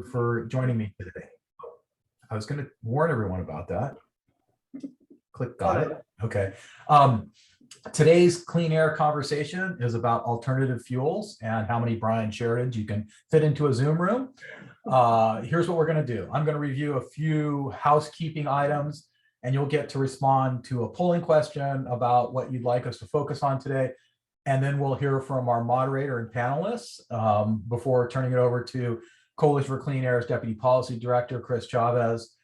for joining me today. I was going to warn everyone about that. Click, got it. Okay. Today's clean air conversation is about alternative fuels and how many Brian Sheridans you can fit into a Zoom room. Here's what we're going to do. I'm going to review a few housekeeping items, and you'll get to respond to a polling question about what you'd like us to focus on today. And then we'll hear from our moderator and panelists before turning it over to Coalition for Clean Air's Deputy Policy Director, Chris Chavez,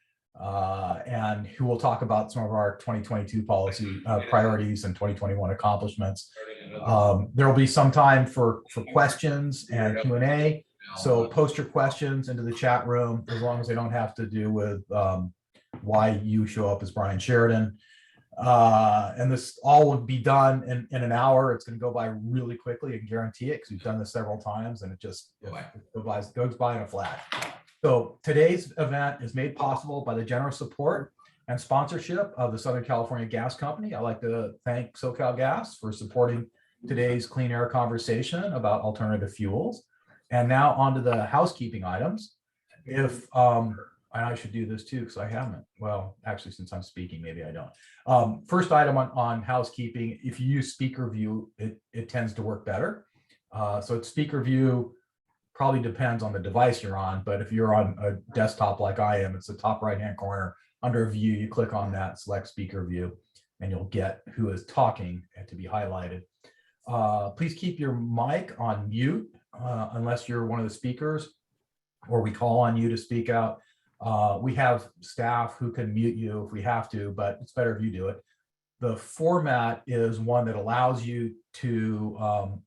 and who will talk about some of our 2022 policy priorities and 2021 accomplishments. There will be some time for questions and Q&A. So post your questions into the chat room, as long as they don't have to do with why you show up as Brian Sheridan. And this all would be done in an hour. It's going to go by really quickly. I can guarantee it, because we've done this several times, and it goes by in a flash. So today's event is made possible by the generous support and sponsorship of the Southern California Gas Company. I'd like to thank SoCal Gas for supporting today's clean air conversation about alternative fuels. And now on to the housekeeping items. If I should do this too, because I haven't. Well, actually, since I'm speaking, maybe I don't. First item on housekeeping, if you use speaker view, it tends to work better. So it's speaker view, probably depends on the device you're on, but if you're on a desktop like I am, it's the top right-hand corner under view. You click on that, select speaker view, and you'll get who is talking and to be highlighted. Please keep your mic on mute unless you're one of the speakers or we call on you to speak out. We have staff who can mute you if we have to, but it's better if you do it. The format is one that allows you to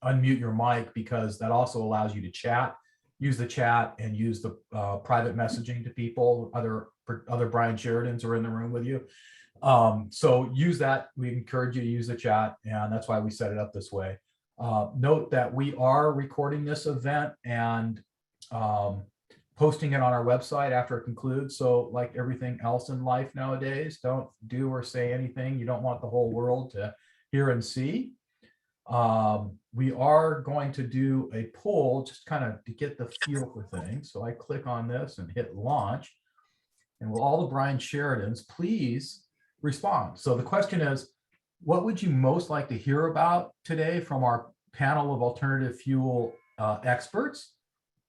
unmute your mic, because that also allows you to chat, use the chat, and use the private messaging to people. Other Brian Sheridans are in the room with you. So use that. We encourage you to use the chat, and that's why we set it up this way. Note that we are recording this event and posting it on our website after it concludes. So like everything else in life nowadays, don't do or say anything you don't want the whole world to hear and see. We are going to do a poll just kind of to get the feel for things. So I click on this and hit launch. And will all the Brian Sheridans please respond? So the question is, what would you most like to hear about today from our panel of alternative fuel experts?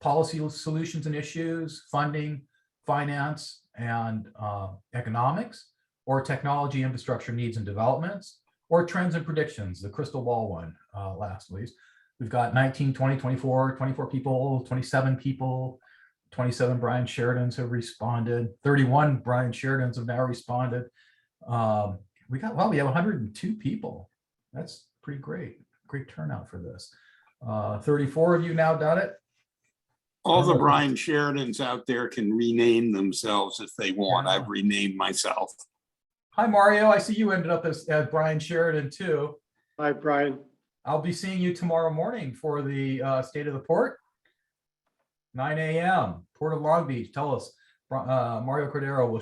Policy solutions and issues, funding, finance, and economics, or technology, infrastructure needs and developments, or trends and predictions, the crystal ball one last week. We've got 19, 20, 24 people, 27 people, 27 Brian Sheridans have responded, 31 Brian Sheridans have now responded. We have 102 people. That's pretty great turnout for this. 34 of you now done it. All the Brian Sheridans out there can rename themselves if they want. Yeah. I've renamed myself. Hi, Mario. I see you ended up as Brian Sheridan too. Hi, Brian. I'll be seeing you tomorrow morning for the State of the Port, 9 a.m. Port of Long Beach. Tell us, Mario Cordero will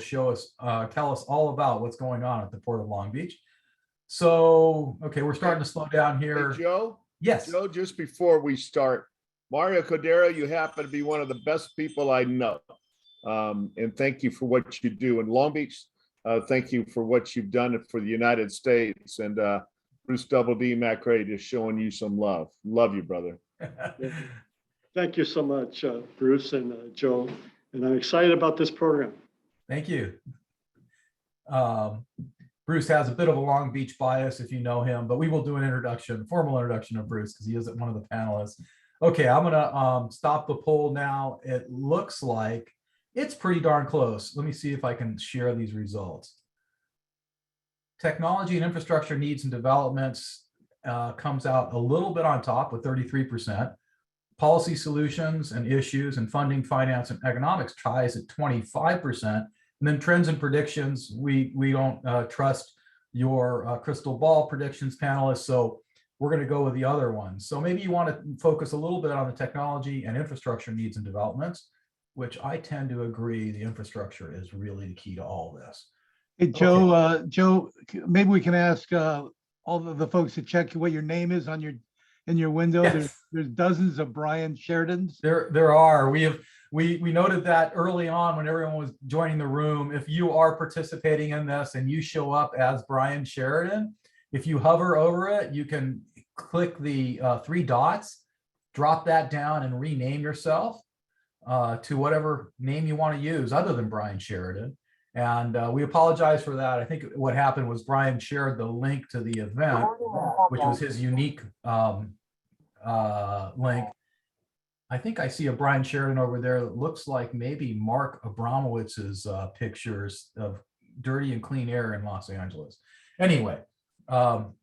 tell us all about what's going on at the Port of Long Beach. So, okay, we're starting to slow down here. Hey, Joe? Yes. Joe, just before we start, Mario Cordero, you happen to be one of the best people I know. And thank you for what you do in Long Beach. Thank you for what you've done for the United States. And Bruce Double D MacRae just showing you some love. Love you, brother. Thank you so much, Bruce and Joe. And I'm excited about this program. Thank you. Bruce has a bit of a Long Beach bias if you know him, but we will do an formal introduction of Bruce because he is one of the panelists. Okay, I'm gonna stop the poll now. It looks like it's pretty darn close. Let me see if I can share these results. Technology and infrastructure needs and developments comes out a little bit on top with 33%. Policy solutions and issues and funding, finance, and economics ties at 25%. And then trends and predictions, we don't trust your crystal ball predictions, panelists. So we're going to go with the other ones. So maybe you want to focus a little bit on the technology and infrastructure needs and developments, which I tend to agree the infrastructure is really the key to all this. Hey, Joe, okay. Joe, maybe we can ask all the folks to check what your name is on your in your window. Yes. There's dozens of Brian Sheridans. There are. We have we noted that early on when everyone was joining the room. If you are participating in this and you show up as Brian Sheridan, if you hover over it, you can click the 3 dots, drop that down and rename yourself to whatever name you want to use other than Brian Sheridan. And we apologize for that. I think what happened was Brian shared the link to the event, which was his unique link. I think I see a Brian Sheridan over there that looks like maybe Mark Abramowitz's pictures of dirty and clean air in Los Angeles. Anyway,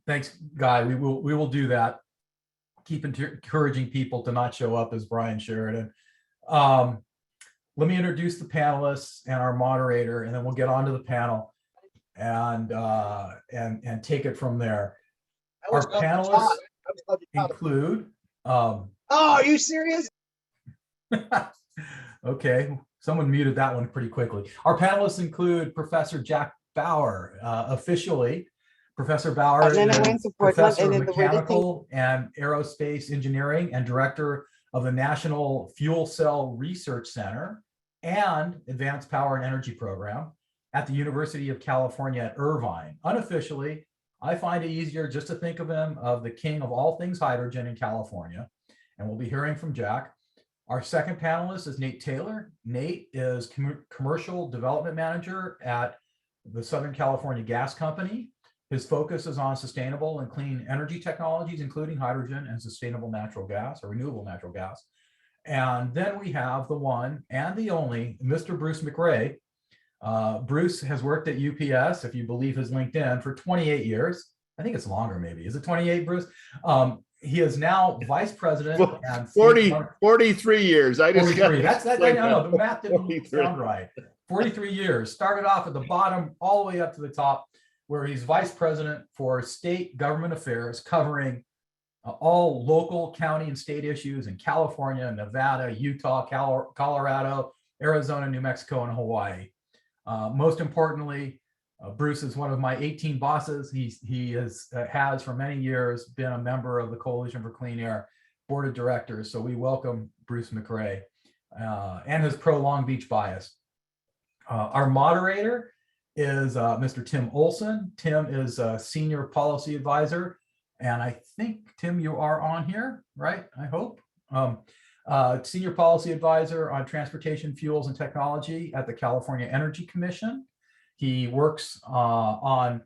thanks, Guy. We will do that. Keep encouraging people to not show up as Brian Sheridan. Let me introduce the panelists and our moderator, and then we'll get on to the panel and take it from there. Our panelists include. Oh, are you serious? Okay, someone muted that one pretty quickly. Our panelists include Professor Jack Brouwer, officially. Professor Brouwer is Professor of Mechanical and Aerospace Engineering and Director of the National Fuel Cell Research Center and Advanced Power and Energy Program at the University of California at Irvine. Unofficially, I find it easier just to think of him of the king of all things hydrogen in California, and we'll be hearing from Jack. Our second panelist is Nate Taylor. Nate is Commercial Development Manager at the Southern California Gas Company. His focus is on sustainable and clean energy technologies, including hydrogen and sustainable natural gas or renewable natural gas. And then we have the one and the only Mr. Bruce MacRae. Bruce has worked at UPS, if you believe his LinkedIn, for 28 years. I think it's longer, maybe. Is it 28, Bruce? He is now vice president and 43 years. I just 43. That's that. No, the math didn't sound right. 43 years. Started off at the bottom, all the way up to the top, where he's vice president for state government affairs, covering all local, county, and state issues in California, Nevada, Utah, Colorado, Arizona, New Mexico, and Hawaii. Most importantly, Bruce is one of my 18 bosses. He has for many years been a member of the Coalition for Clean Air Board of Directors. So we welcome Bruce MacRae and his pro-Long Beach bias. Our moderator is Mr. Tim Olson. Tim is a senior policy advisor. And I think, Tim, you are on here, right? I hope. Senior policy advisor on transportation, fuels, and technology at the California Energy Commission. He works on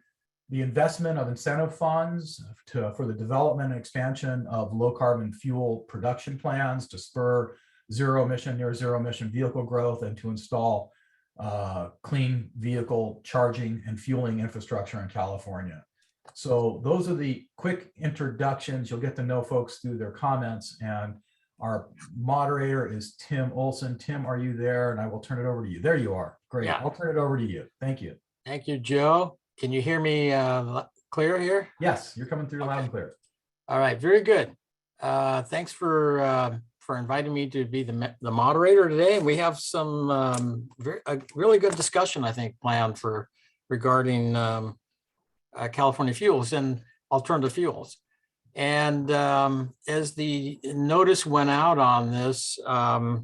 the investment of incentive funds for the development and expansion of low carbon fuel production plans to spur zero emission, near zero emission vehicle growth and to install clean vehicle charging and fueling infrastructure in California. So those are the quick introductions. You'll get to know folks through their comments. And our moderator is Tim Olson. Tim, are you there? And I will turn it over to you. There you are. Great. Yeah. I'll turn it over to you. Thank you. Thank you, Joe. Can you hear me clear here? Yes, you're coming through loud and clear. All right, very good. Thanks for inviting me to be the moderator today. We have some a really good discussion, I think, planned regarding California fuels and alternative fuels. And as the notice went out on this, I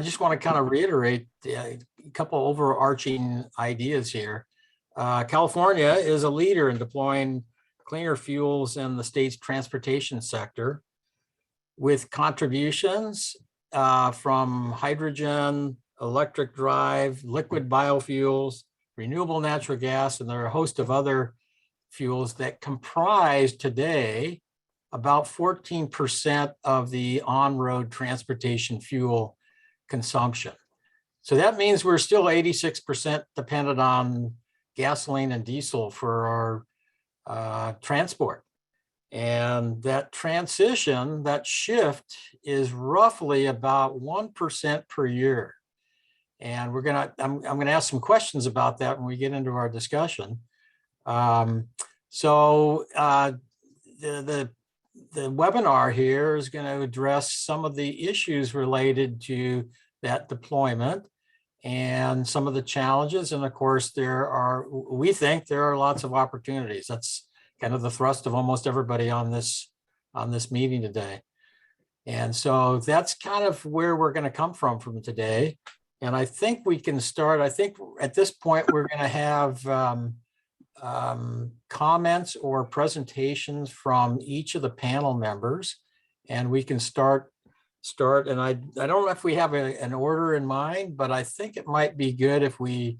just want to kind of reiterate a couple overarching ideas here. California is a leader in deploying cleaner fuels in the state's transportation sector, with contributions from hydrogen, electric drive, liquid biofuels, renewable natural gas, and there are a host of other fuels that comprise today about 14% of the on-road transportation fuel consumption. So that means we're still 86% dependent on gasoline and diesel for our transport. And that transition, that shift, is roughly about 1% per year. And I'm gonna ask some questions about that when we get into our discussion. The webinar here is going to address some of the issues related to that deployment and some of the challenges. And of course, we think there are lots of opportunities. That's kind of the thrust of almost everybody on this meeting today. And so that's kind of where we're going to come from today. And I think we can start. I think at this point, we're going to have comments or presentations from each of the panel members. And we can start. And I don't know if we have an order in mind, but I think it might be good if we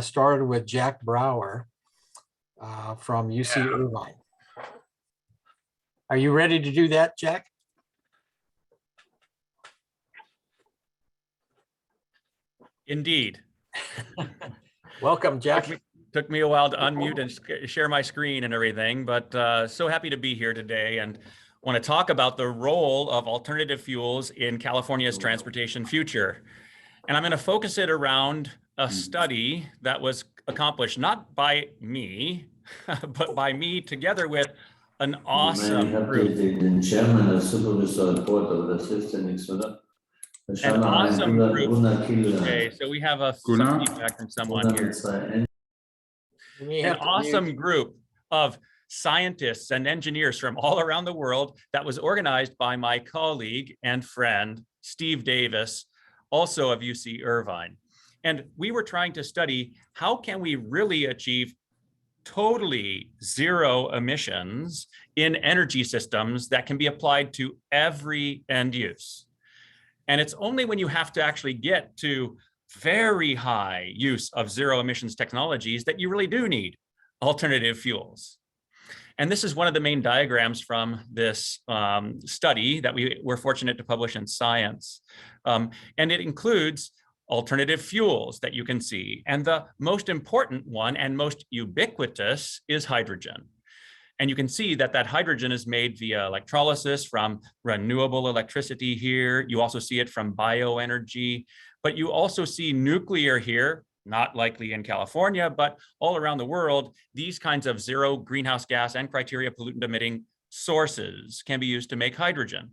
started with Jack Brouwer from UC Irvine. Are you ready to do that, Jack? Indeed. Welcome, Jack. Took me a while to unmute and share my screen and everything, but so happy to be here today and want to talk about the role of alternative fuels in California's transportation future. And I'm going to focus it around a study that was accomplished not by me, but by me together with an awesome group. Chairman and supervisor board of the systems. An awesome group. Okay, so we have some feedback from someone here. An awesome group of scientists and engineers from all around the world that was organized by my colleague and friend, Steve Davis, also of UC Irvine. And we were trying to study how can we really achieve totally zero emissions in energy systems that can be applied to every end use. And it's only when you have to actually get to very high use of zero emissions technologies that you really do need alternative fuels. And this is one of the main diagrams from this study that we were fortunate to publish in Science. And it includes alternative fuels that you can see. And the most important one and most ubiquitous is hydrogen. And you can see that that hydrogen is made via electrolysis from renewable electricity here. You also see it from bioenergy, but you also see nuclear here, not likely in California, but all around the world. These kinds of zero greenhouse gas and criteria pollutant emitting sources can be used to make hydrogen.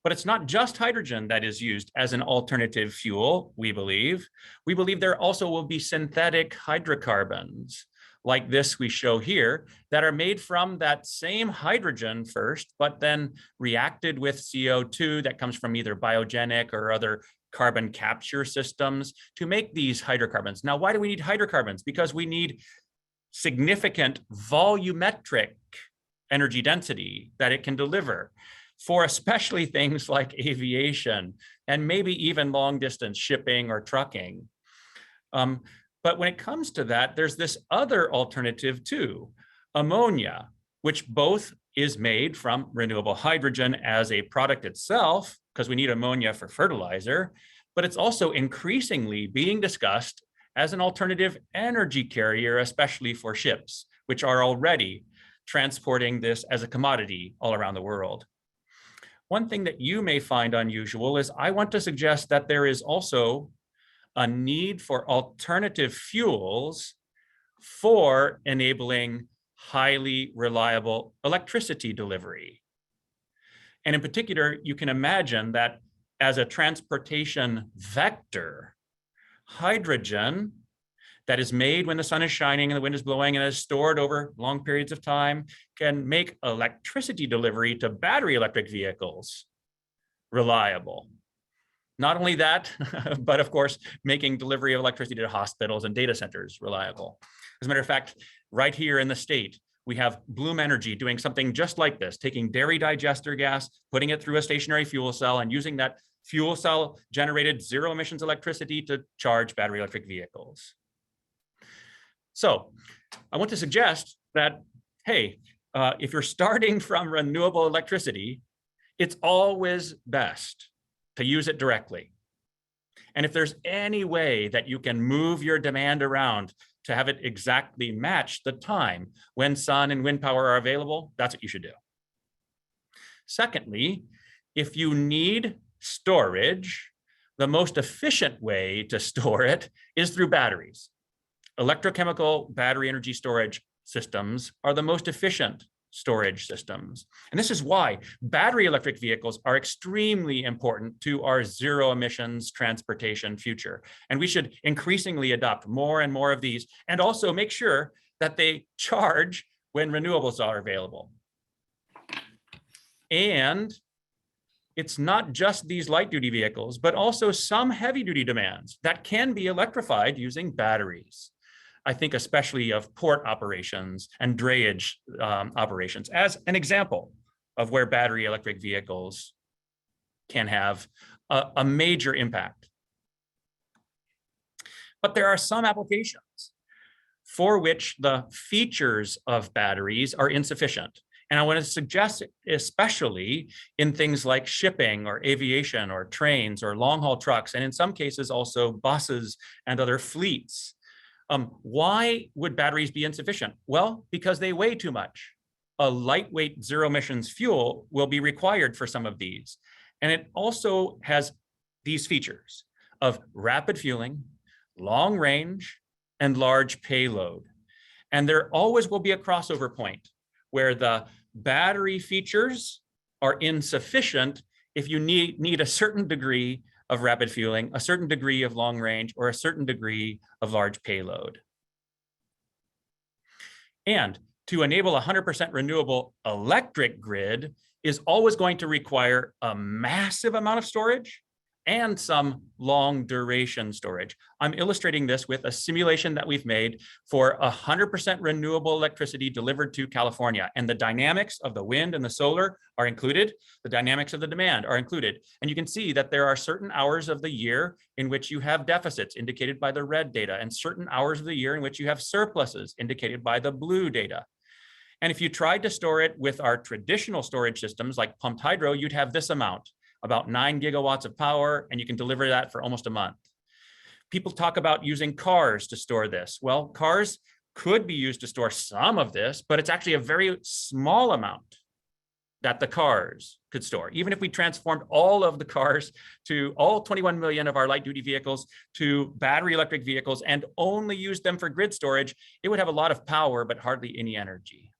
But it's not just hydrogen that is used as an alternative fuel, we believe. We believe there also will be synthetic hydrocarbons like this we show here that are made from that same hydrogen first, but then reacted with CO2 that comes from either biogenic or other carbon capture systems to make these hydrocarbons. Now, why do we need hydrocarbons? Because we need significant volumetric energy density that it can deliver for especially things like aviation and maybe even long distance shipping or trucking. But when it comes to that, there's this other alternative too, ammonia, which both is made from renewable hydrogen as a product itself, because we need ammonia for fertilizer, but it's also increasingly being discussed as an alternative energy carrier, especially for ships, which are already transporting this as a commodity all around the world. One thing that you may find unusual is I want to suggest that there is also a need for alternative fuels for enabling highly reliable electricity delivery. And in particular, you can imagine that as a transportation vector, hydrogen that is made when the sun is shining and the wind is blowing and is stored over long periods of time can make electricity delivery to battery electric vehicles reliable. Not only that, but of course, making delivery of electricity to hospitals and data centers reliable. As a matter of fact, right here in the state, we have Bloom Energy doing something just like this, taking dairy digester gas, putting it through a stationary fuel cell and using that fuel cell generated zero emissions electricity to charge battery electric vehicles. So I want to suggest that, hey, if you're starting from renewable electricity, it's always best to use it directly. And if there's any way that you can move your demand around to have it exactly match the time when sun and wind power are available, that's what you should do. Secondly, if you need storage, the most efficient way to store it is through batteries. Electrochemical battery energy storage systems are the most efficient storage systems. And this is why battery electric vehicles are extremely important to our zero emissions transportation future. And we should increasingly adopt more and more of these and also make sure that they charge when renewables are available. And it's not just these light duty vehicles, but also some heavy duty demands that can be electrified using batteries. I think especially of port operations and drayage operations as an example of where battery electric vehicles can have a major impact. But there are some applications for which the features of batteries are insufficient. And I want to suggest, especially in things like shipping or aviation or trains or long haul trucks, and in some cases also buses and other fleets. Why would batteries be insufficient? Well, because they weigh too much. A lightweight zero emissions fuel will be required for some of these. And it also has these features of rapid fueling, long range, and large payload. And there always will be a crossover point where the battery features are insufficient if you need a certain degree of rapid fueling, a certain degree of long range, or a certain degree of large payload. And to enable 100% renewable electric grid is always going to require a massive amount of storage and some long duration storage. I'm illustrating this with a simulation that we've made for 100% renewable electricity delivered to California. And the dynamics of the wind and the solar are included. The dynamics of the demand are included. And you can see that there are certain hours of the year in which you have deficits indicated by the red data, and certain hours of the year in which you have surpluses indicated by the blue data. And if you tried to store it with our traditional storage systems like pumped hydro, you'd have this amount, about 9 gigawatts of power, and you can deliver that for almost a month. People talk about using cars to store this. Well, cars could be used to store some of this, but it's actually a very small amount that the cars could store. Even if we transformed all of the cars to all 21 million of our light duty vehicles to battery electric vehicles and only used them for grid storage, it would have a lot of power, but hardly any energy.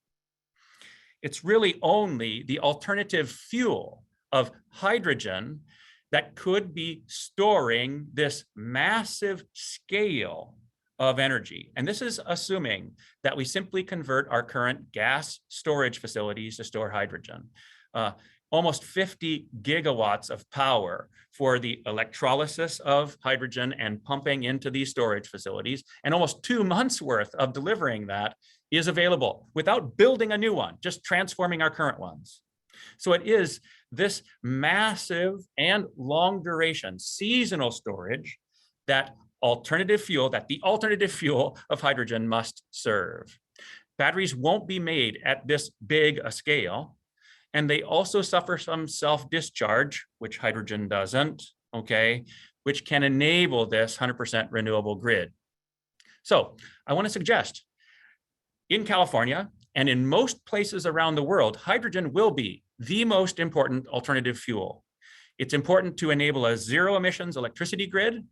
It's really only the alternative fuel of hydrogen that could be storing this massive scale of energy. And this is assuming that we simply convert our current gas storage facilities to store hydrogen. Almost 50 gigawatts of power for the electrolysis of hydrogen and pumping into these storage facilities, and almost 2 months worth of delivering that is available without building a new one, just transforming our current ones. So it is this massive and long duration seasonal storage that the alternative fuel of hydrogen must serve. Batteries won't be made at this big a scale, and they also suffer some self-discharge, which hydrogen doesn't, okay, which can enable this 100% renewable grid. So I want to suggest in California and in most places around the world, hydrogen will be the most important alternative fuel. It's important to enable a zero emissions electricity grid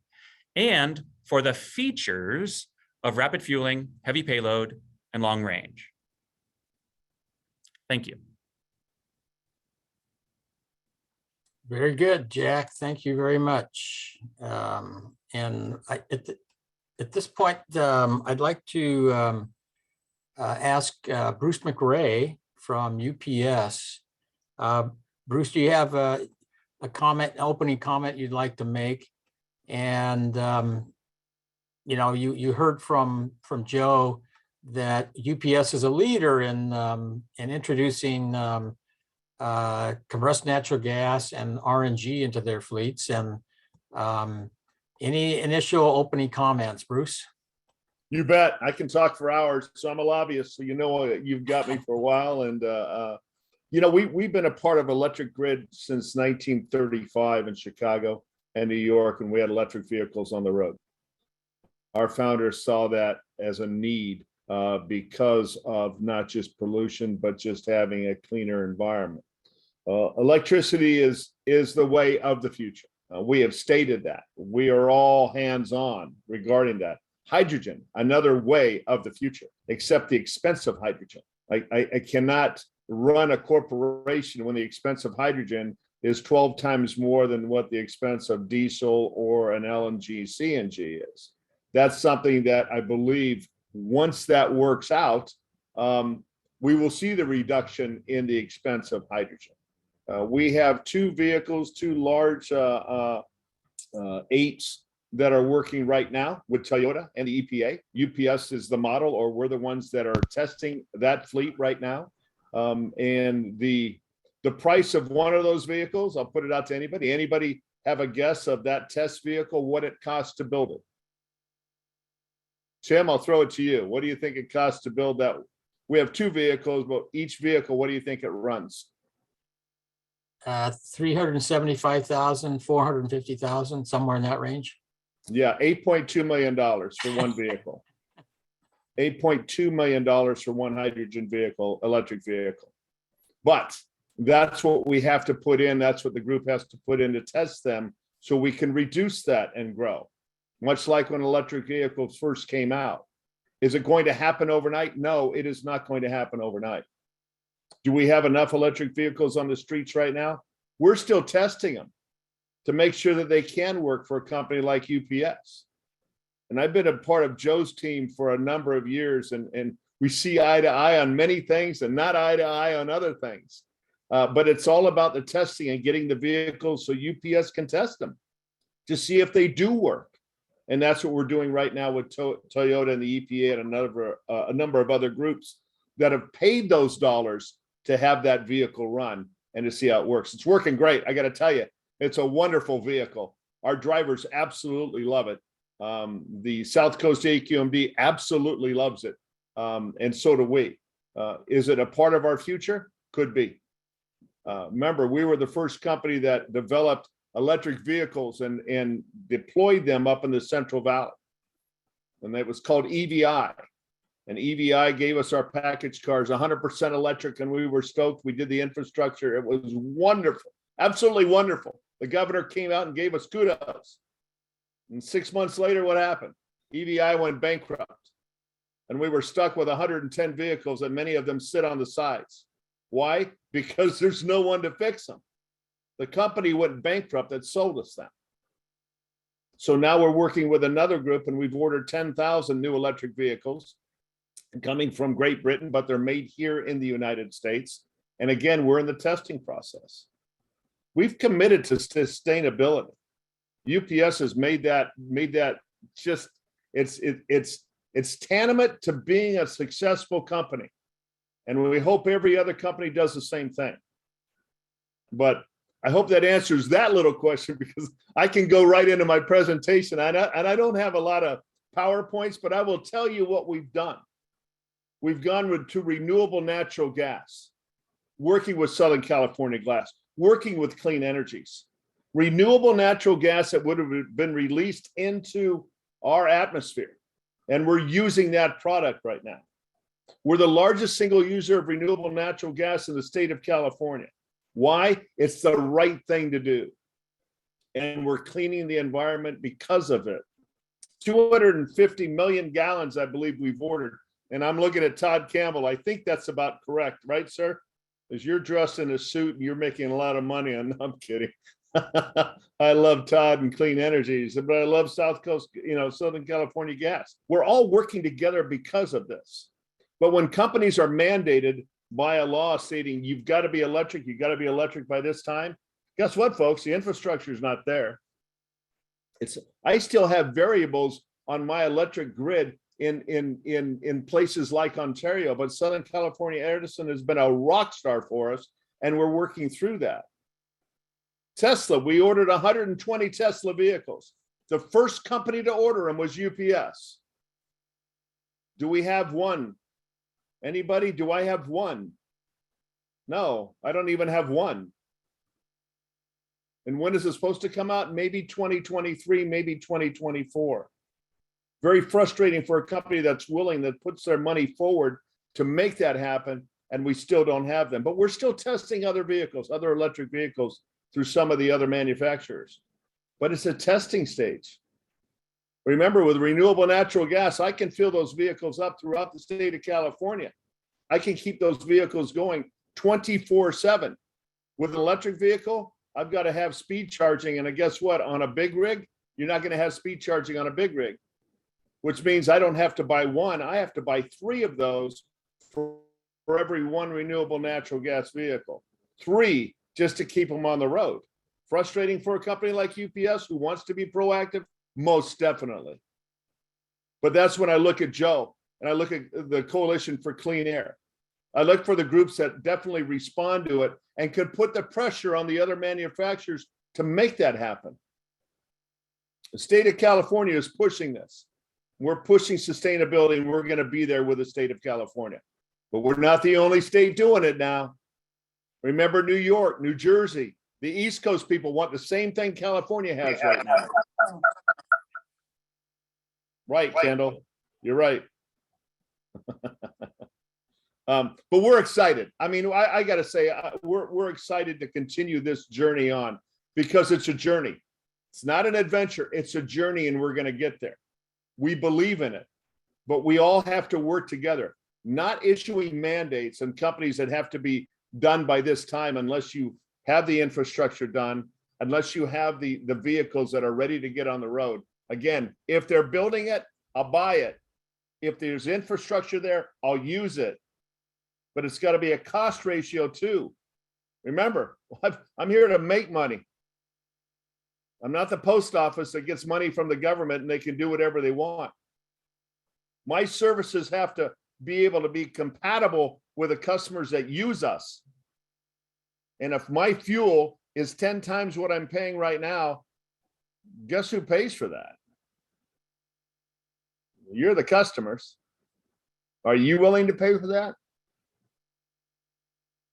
and for the features of rapid fueling, heavy payload, and long range. Thank you. Very good, Jack. Thank you very much. At this point, I'd like to ask Bruce MacRae from UPS. Bruce, do you have a comment, an opening comment you'd like to make? And you know, you heard from Joe that UPS is a leader in introducing compressed natural gas and RNG into their fleets. And any initial opening comments, Bruce? You bet. I can talk for hours. So I'm a lobbyist, so you know you've got me for a while. And you know, we've been a part of electric grid since 1935 in Chicago and New York, and we had electric vehicles on the road. Our founders saw that as a need because of not just pollution, but just having a cleaner environment. Electricity is the way of the future. We have stated that. We are all hands-on regarding that. Hydrogen, another way of the future, except the expense of hydrogen. I cannot run a corporation when the expense of hydrogen is 12 times more than what the expense of diesel or an LNG, CNG is. That's something that I believe once that works out, we will see the reduction in the expense of hydrogen. We have two vehicles, two large eights that are working right now with Toyota and the EPA. UPS is the model, or we're the ones that are testing that fleet right now. And the price of one of those vehicles, I'll put it out to anybody. Anybody have a guess of that test vehicle, what it costs to build it? Tim, I'll throw it to you. What do you think it costs to build that? We have two vehicles, but each vehicle, what do you think it runs? 375,000, 450,000, somewhere in that range. Yeah, $8.2 million for one vehicle. $8.2 million for one hydrogen vehicle, electric vehicle. But that's what we have to put in. That's what the group has to put in to test them so we can reduce that and grow. Much like when electric vehicles first came out. Is it going to happen overnight? No, it is not going to happen overnight. Do we have enough electric vehicles on the streets right now? We're still testing them to make sure that they can work for a company like UPS. And I've been a part of Joe's team for a number of years, and we see eye to eye on many things and not eye to eye on other things. But it's all about the testing and getting the vehicles so UPS can test them to see if they do work. And that's what we're doing right now with Toyota and the EPA and a number of other groups that have paid those dollars to have that vehicle run and to see how it works. It's working great. I got to tell you, it's a wonderful vehicle. Our drivers absolutely love it. The South Coast AQMD absolutely loves it. And so do we. Is it a part of our future? Could be. Remember, we were the first company that developed electric vehicles and deployed them up in the Central Valley. And it was called EVI. And EVI gave us our package cars, 100% electric, and we were stoked. We did the infrastructure. It was wonderful, absolutely wonderful. The governor came out and gave us kudos. And 6 months later, what happened? EVI went bankrupt. And we were stuck with 110 vehicles, and many of them sit on the sides. Why? Because there's no one to fix them. The company went bankrupt that sold us them. So now we're working with another group, and we've ordered 10,000 new electric vehicles coming from Great Britain, but they're made here in the United States. And again, we're in the testing process. We've committed to sustainability. UPS has made that just, it's tantamount to being a successful company. And we hope every other company does the same thing. But I hope that answers that little question, because I can go right into my presentation. And I don't have a lot of PowerPoints, but I will tell you what we've done. We've gone to renewable natural gas, working with Southern California Glass, working with clean energies, renewable natural gas that would have been released into our atmosphere. And we're using that product right now. We're the largest single user of renewable natural gas in the state of California. Why? It's the right thing to do. And we're cleaning the environment because of it. 250 million gallons, I believe we've ordered. And I'm looking at Todd Campbell. I think that's about correct, right, sir? As you're dressed in a suit and you're making a lot of money. I'm kidding. I love Todd and clean energies, but I love South Coast, Southern California gas. We're all working together because of this. But when companies are mandated by a law stating you've got to be electric by this time, guess what, folks? The infrastructure is not there. I still have variables on my electric grid in places like Ontario, but Southern California Edison has been a rock star for us, and we're working through that. Tesla, we ordered 120 Tesla vehicles. The first company to order them was UPS. Do we have one? Anybody? Do I have one? No, I don't even have one. And when is it supposed to come out? Maybe 2023, maybe 2024. Very frustrating for a company that's willing, that puts their money forward to make that happen, and we still don't have them. But we're still testing other vehicles, other electric vehicles through some of the other manufacturers. But it's a testing stage. Remember, with renewable natural gas, I can fill those vehicles up throughout the state of California. I can keep those vehicles going 24/7. With an electric vehicle, I've got to have speed charging. And guess what? On a big rig, you're not going to have speed charging on a big rig, which means I don't have to buy one. I have to buy 3 of those for every one renewable natural gas vehicle. 3 just to keep them on the road. Frustrating for a company like UPS who wants to be proactive? Most definitely. But that's when I look at Joe and I look at the Coalition for Clean Air. I look for the groups that definitely respond to it and could put the pressure on the other manufacturers to make that happen. The state of California is pushing this. We're pushing sustainability, and we're going to be there with the state of California. But we're not the only state doing it now. Remember New York, New Jersey, the East Coast people want the same thing California has right now. Right, Kendall, you're right. But we're excited. I mean, I got to say, we're excited to continue this journey on because it's a journey. It's not an adventure. It's a journey, and we're going to get there. We believe in it, but we all have to work together, not issuing mandates and companies that have to be done by this time unless you have the infrastructure done, unless you have the vehicles that are ready to get on the road. Again, if they're building it, I'll buy it. If there's infrastructure there, I'll use it. But it's got to be a cost ratio too. Remember, I'm here to make money. I'm not the post office that gets money from the government and they can do whatever they want. My services have to be able to be compatible with the customers that use us. And if my fuel is 10 times what I'm paying right now, guess who pays for that? You're the customers. Are you willing to pay for that?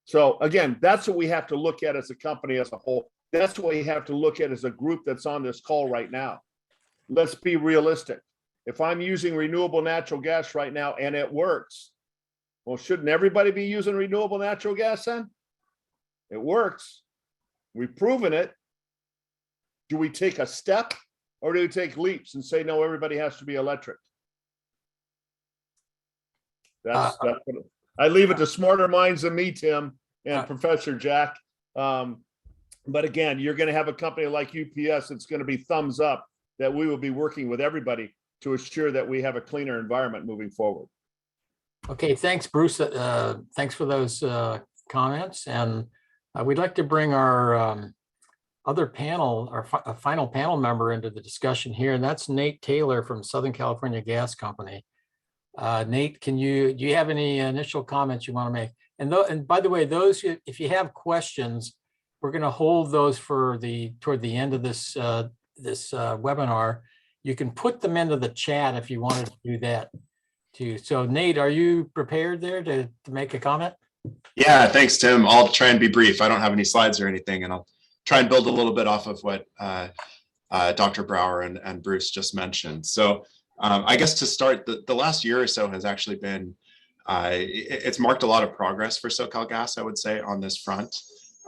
So again, that's what we have to look at as a company as a whole. That's what we have to look at as a group that's on this call right now. Let's be realistic. If I'm using renewable natural gas right now and it works, well, shouldn't everybody be using renewable natural gas then? It works. We've proven it. Do we take a step or do we take leaps and say, no, everybody has to be electric? That's what I leave it to smarter minds than me, Tim, and Professor Jack. But again, you're going to have a company like UPS that's going to be thumbs up that we will be working with everybody to assure that we have a cleaner environment moving forward. Okay, thanks, Bruce. Thanks for those comments. And we'd like to bring our other panel, our final panel member into the discussion here, and that's Nate Taylor from Southern California Gas Company. Nate, do you have any initial comments you want to make? And by the way, those, if you have questions, we're going to hold those for toward the end of this webinar. You can put them into the chat if you wanted to do that too. So Nate, are you prepared there to make a comment? Yeah, thanks, Tim. I'll try and be brief. I don't have any slides or anything, and I'll try and build a little bit off of what Dr. Brouwer and Bruce just mentioned. So I guess to start, the last year or so has actually been, it's marked a lot of progress for SoCalGas, I would say, on this front.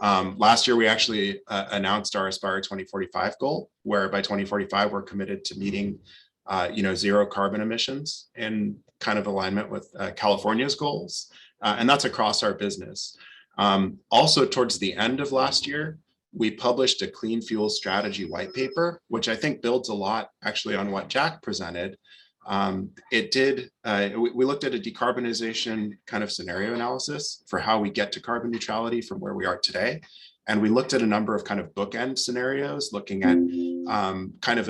Last year, we actually announced our Aspire 2045 goal, where by 2045, we're committed to meeting, zero carbon emissions in kind of alignment with California's goals. And that's across our business. Also, towards the end of last year, we published a clean fuel strategy white paper, which I think builds a lot actually on what Jack presented. We looked at a decarbonization kind of scenario analysis for how we get to carbon neutrality from where we are today. And we looked at a number of kind of bookend scenarios, looking at kind of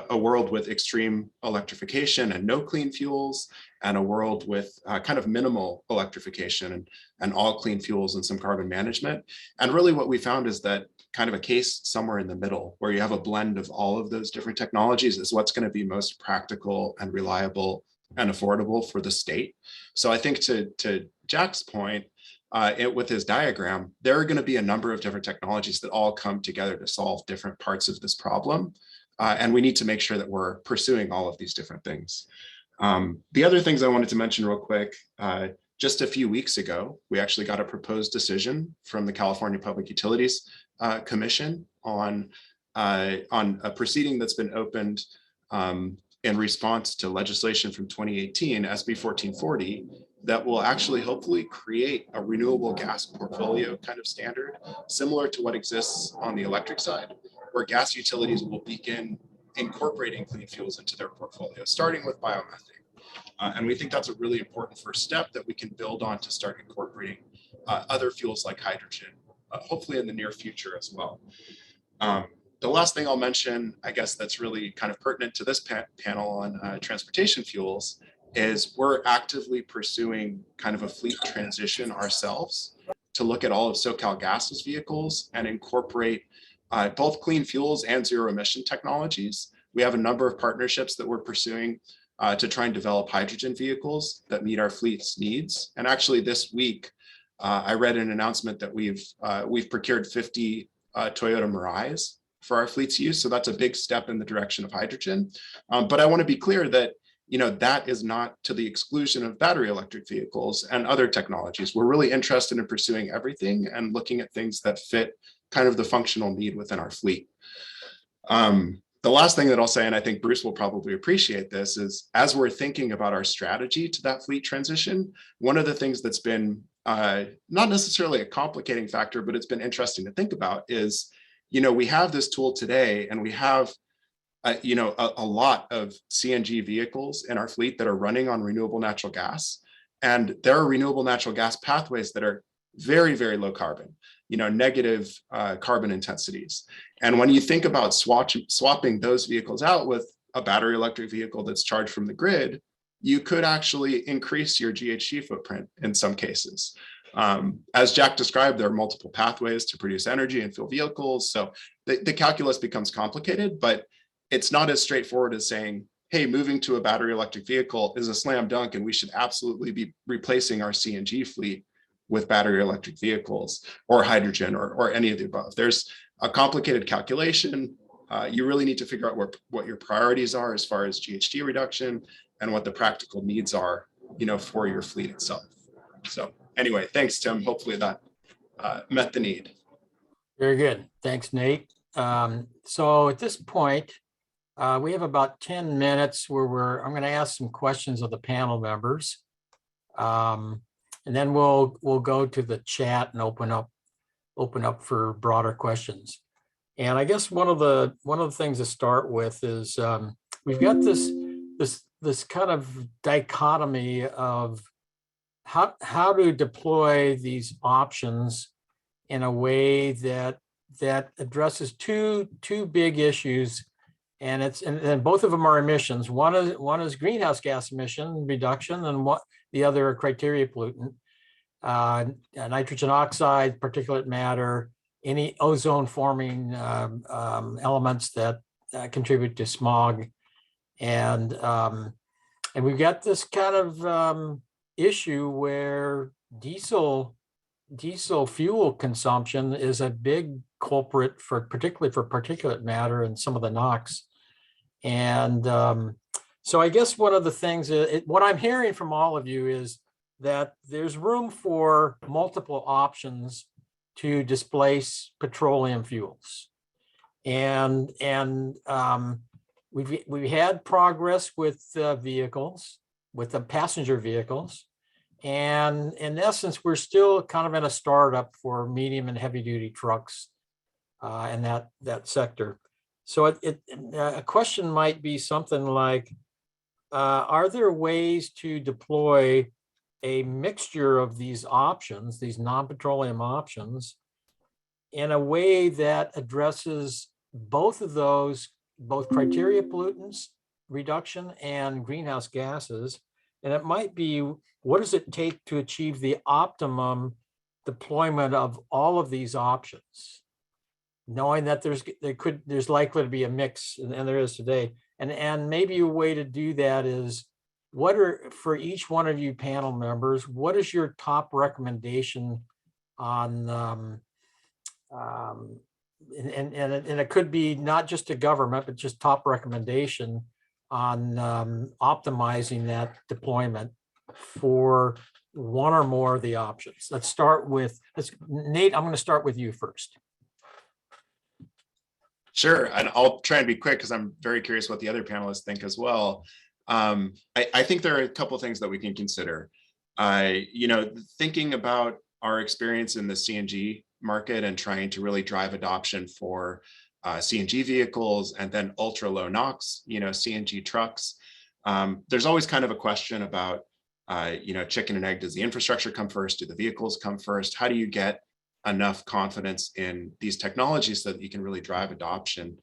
a world with extreme electrification and no clean fuels, and a world with kind of minimal electrification and all clean fuels and some carbon management. And really what we found is that kind of a case somewhere in the middle, where you have a blend of all of those different technologies, is what's going to be most practical and reliable and affordable for the state. So I think to Jack's point, with his diagram, there are going to be a number of different technologies that all come together to solve different parts of this problem. And we need to make sure that we're pursuing all of these different things. The other things I wanted to mention real quick, just a few weeks ago, we actually got a proposed decision from the California Public Utilities Commission on a proceeding that's been opened in response to legislation from 2018, SB 1440, that will actually hopefully create a renewable gas portfolio kind of standard, similar to what exists on the electric side, where gas utilities will begin incorporating clean fuels into their portfolio, starting with biomethane. And we think that's a really important first step that we can build on to start incorporating other fuels like hydrogen, hopefully in the near future as well. The last thing I'll mention, I guess that's really kind of pertinent to this panel on transportation fuels is we're actively pursuing kind of a fleet transition ourselves to look at all of SoCal Gas's vehicles and incorporate both clean fuels and zero emission technologies. We have a number of partnerships that we're pursuing to try and develop hydrogen vehicles that meet our fleet's needs. And actually this week, I read an announcement that we've procured 50 Toyota Mirais for our fleet's use. So that's a big step in the direction of hydrogen. But I want to be clear that that is not to the exclusion of battery electric vehicles and other technologies. We're really interested in pursuing everything and looking at things that fit kind of the functional need within our fleet. The last thing that I'll say, and I think Bruce will probably appreciate this, is as we're thinking about our strategy to that fleet transition, one of the things that's been not necessarily a complicating factor, but it's been interesting to think about is, we have this tool today and we have a lot of CNG vehicles in our fleet that are running on renewable natural gas. And there are renewable natural gas pathways that are very, very low carbon, negative carbon intensities. And when you think about swapping those vehicles out with a battery electric vehicle that's charged from the grid, you could actually increase your GHG footprint in some cases. As Jack described, there are multiple pathways to produce energy and fuel vehicles. So the calculus becomes complicated, but it's not as straightforward as saying, hey, moving to a battery electric vehicle is a slam dunk and we should absolutely be replacing our CNG fleet with battery electric vehicles or hydrogen or any of the above. There's a complicated calculation. You really need to figure out what your priorities are as far as GHG reduction and what the practical needs are, for your fleet itself. So anyway, thanks, Tim. Hopefully that met the need. Very good. Thanks, Nate. So at this point, we have about 10 minutes where I'm going to ask some questions of the panel members. And then we'll go to the chat and open up for broader questions. And I guess one of the things to start with is we've got this kind of dichotomy of how to deploy these options in a way that addresses two big issues, and both of them are emissions. One is greenhouse gas emission reduction, and the other criteria pollutant, nitrogen oxide, particulate matter, any ozone forming elements that contribute to smog, and we've got this kind of issue where diesel fuel consumption is a big culprit particularly for particulate matter and some of the NOx. And so I guess one of the things, what I'm hearing from all of you is that there's room for multiple options to displace petroleum fuels. And we've had progress with vehicles, with the passenger vehicles. And in essence, we're still kind of in a startup for medium and heavy duty trucks in that sector. So a question might be something like, are there ways to deploy a mixture of these options, these non-petroleum options, in a way that addresses both of those, both criteria pollutants reduction and greenhouse gases? And it might be, what does it take to achieve the optimum deployment of all of these options, knowing that there's likely to be a mix, and there is today. And maybe a way to do that is, for each one of you panel members, what is your top recommendation on, and it could be not just to government, but just top recommendation on optimizing that deployment for one or more of the options. Let's start with, Nate, I'm going to start with you first. Sure, and I'll try and be quick because I'm very curious what the other panelists think as well. I think there are a couple of things that we can consider. Thinking about our experience in the CNG market and trying to really drive adoption for CNG vehicles and then ultra low NOx, CNG trucks. There's always kind of a question about, chicken and egg. Does the infrastructure come first? Do the vehicles come first? How do you get enough confidence in these technologies so that you can really drive adoption?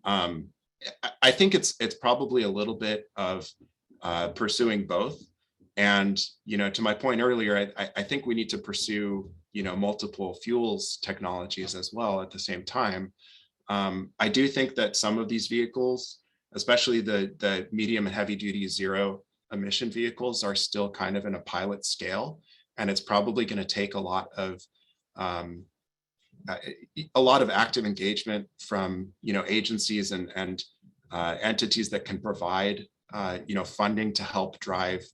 I think it's probably a little bit of pursuing both. And, to my point earlier, I think we need to pursue, multiple fuels technologies as well at the same time. I do think that some of these vehicles, especially the medium and heavy duty zero emission vehicles, are still kind of in a pilot scale. And it's probably going to take a lot of active engagement from, agencies and entities that can provide, funding to help drive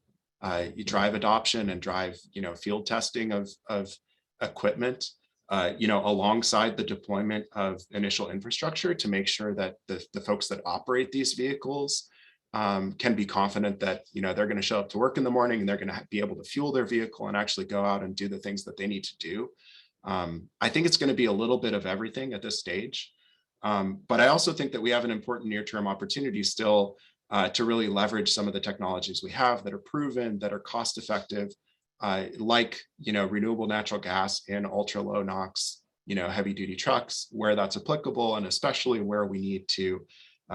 adoption and drive, field testing of equipment, alongside the deployment of initial infrastructure to make sure that the folks that operate these vehicles can be confident that, they're going to show up to work in the morning and they're going to be able to fuel their vehicle and actually go out and do the things that they need to do. I think it's going to be a little bit of everything at this stage. But I also think that we have an important near-term opportunity still to really leverage some of the technologies we have that are proven, that are cost-effective, like, renewable natural gas in ultra-low NOx, heavy-duty trucks, where that's applicable, and especially where we need to,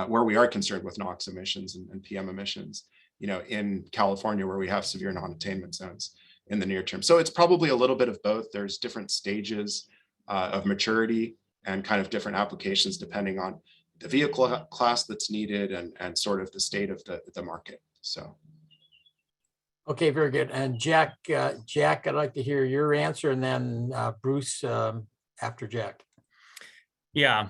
where we are concerned with NOx emissions and PM emissions, in California, where we have severe non-attainment zones in the near term. So it's probably a little bit of both. There's different stages of maturity and kind of different applications depending on the vehicle class that's needed and sort of the state of the market. So. Okay, very good. And Jack, I'd like to hear your answer, and then Bruce after Jack. Yeah,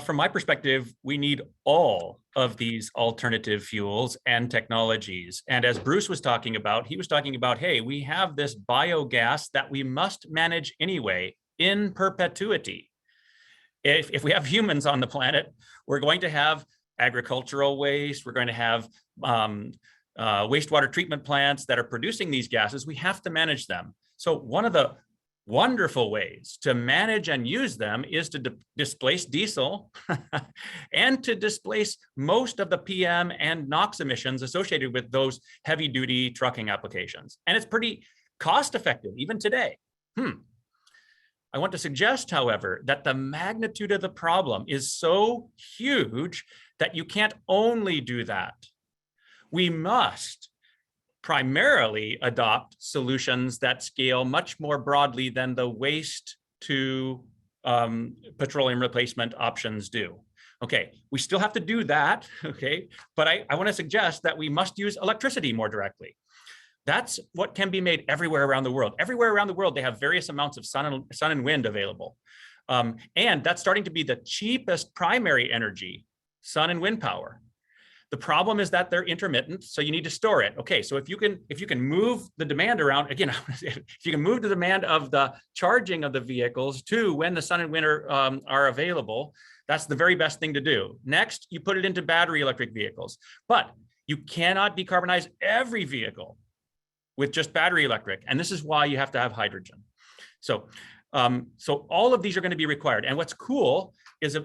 from my perspective, we need all of these alternative fuels and technologies. And as Bruce was talking about, he was talking about, hey, we have this biogas that we must manage anyway in perpetuity. If we have humans on the planet, we're going to have agricultural waste, we're going to have wastewater treatment plants that are producing these gases. We have to manage them. So one of the wonderful ways to manage and use them is to displace diesel and to displace most of the PM and NOx emissions associated with those heavy duty trucking applications. And it's pretty cost effective even today. I want to suggest, however, that the magnitude of the problem is so huge that you can't only do that. We must primarily adopt solutions that scale much more broadly than the waste to petroleum replacement options do. Okay, we still have to do that, okay, but I want to suggest that we must use electricity more directly. That's what can be made everywhere around the world. Everywhere around the world, they have various amounts of sun and wind available. And that's starting to be the cheapest primary energy, sun and wind power. The problem is that they're intermittent, so you need to store it. Okay, so if you can move the demand around, again, if you can move the demand of the charging of the vehicles to when the sun and wind are available, that's the very best thing to do. Next, you put it into battery electric vehicles, but you cannot decarbonize every vehicle with just battery electric, and this is why you have to have hydrogen. So all of these are going to be required. And what's cool is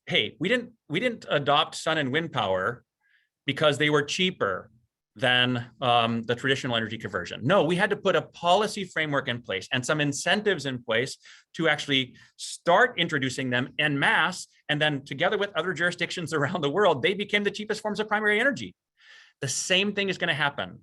hey, we didn't adopt sun and wind power because they were cheaper than the traditional energy conversion. No, we had to put a policy framework in place and some incentives in place to actually start introducing them en masse. And then together with other jurisdictions around the world, they became the cheapest forms of primary energy. The same thing is going to happen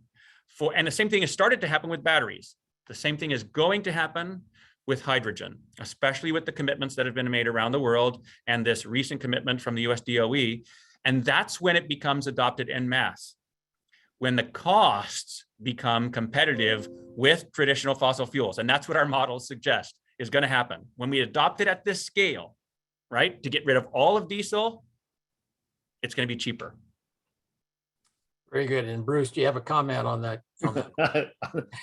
and the same thing has started to happen with batteries. The same thing is going to happen with hydrogen, especially with the commitments that have been made around the world and this recent commitment from the US DOE. And that's when it becomes adopted en masse, when the costs become competitive with traditional fossil fuels. And that's what our models suggest is going to happen. When we adopt it at this scale, right, to get rid of all of diesel, it's going to be cheaper. Very good. And Bruce, do you have a comment on that?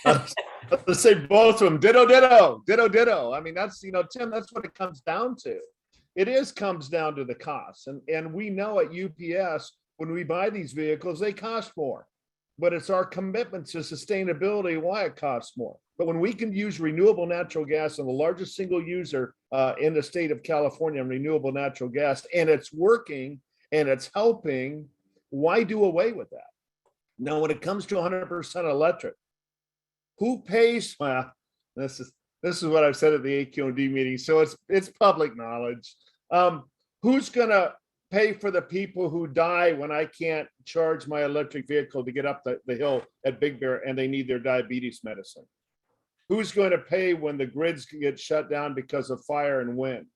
Let's say both of them. Ditto, ditto, ditto, ditto. I mean, that's, Tim, that's what it comes down to. It comes down to the cost. And we know at UPS, when we buy these vehicles, they cost more. But it's our commitment to sustainability why it costs more. But when we can use renewable natural gas, and the largest single user in the state of California on renewable natural gas, and it's working and it's helping, why do away with that? Now, when it comes to 100% electric, who pays? Well, this is what I've said at the AQMD meeting, so it's public knowledge. Who's gonna pay for the people who die when I can't charge my electric vehicle to get up the hill at Big Bear and they need their diabetes medicine? Who's going to pay when the grids get shut down because of fire and wind?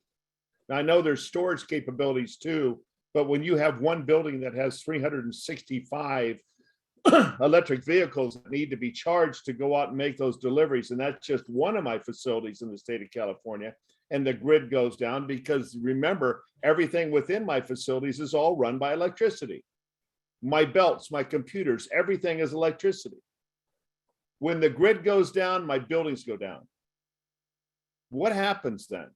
Now, I know there's storage capabilities too, but when you have one building that has 365 electric vehicles that need to be charged to go out and make those deliveries, and that's just one of my facilities in the state of California, and the grid goes down, because remember, everything within my facilities is all run by electricity. My belts, my computers, everything is electricity. When the grid goes down, my buildings go down. What happens then?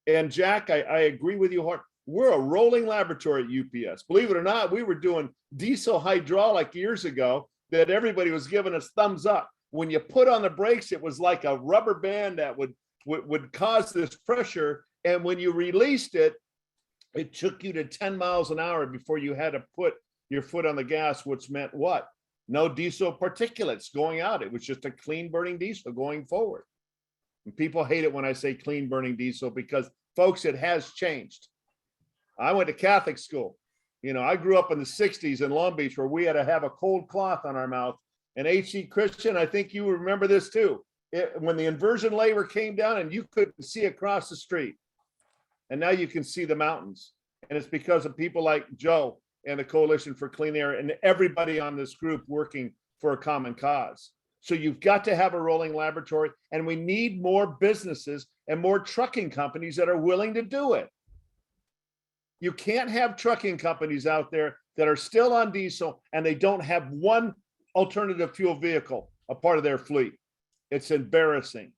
And Jack, I agree with you hard. We're a rolling laboratory at UPS. Believe it or not, we were doing diesel hydraulic years ago that everybody was giving us thumbs up. When you put on the brakes, it was like a rubber band that would cause this pressure. And when you released it, it took you to 10 miles an hour before you had to put your foot on the gas, which meant what? No diesel particulates going out. It was just a clean burning diesel going forward. And people hate it when I say clean burning diesel, because folks, it has changed. I went to Catholic school. You know, I grew up in the 60s in Long Beach, where we had to have a cold cloth on our mouth. And H.C. Christian, I think you remember this too. When the inversion labor came down and you couldn't see across the street, and now you can see the mountains. And it's because of people like Joe and the Coalition for Clean Air and everybody on this group working for a common cause. So you've got to have a rolling laboratory, and we need more businesses and more trucking companies that are willing to do it. You can't have trucking companies out there that are still on diesel and they don't have one alternative fuel vehicle a part of their fleet. It's embarrassing.